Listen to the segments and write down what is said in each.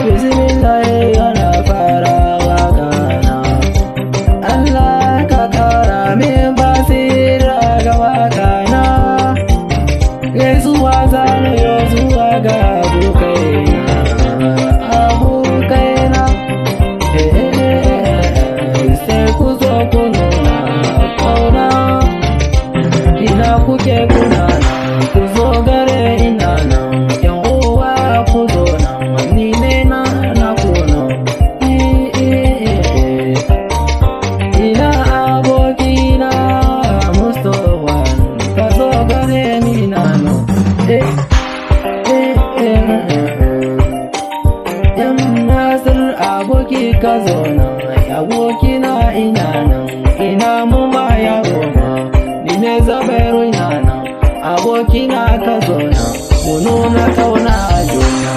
Bismillah yana farawa gana. Allah ka kara min basira ga wakana. Gaisuwa zanayo zuwa ga abokaina. Sai ku zo ku nuna kauna. Ina kuke kuna nan, ku zo gare ina nan. Yan uwa ku zo nan, ni ne na kuno. Ina abokina Mustapha, ka zo gare ni na nan. Yan Nasir aboki ka zo nan, abokina ina nan. Ina mu ma yaro ma, ni ne Zabaru ina nan. Abokina ka zo nan, mu nuna kauna a juna.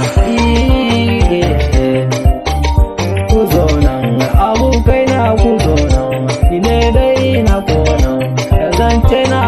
Ku zo nan, abokaina ku zo nan, ni ne dai na kona, da zance na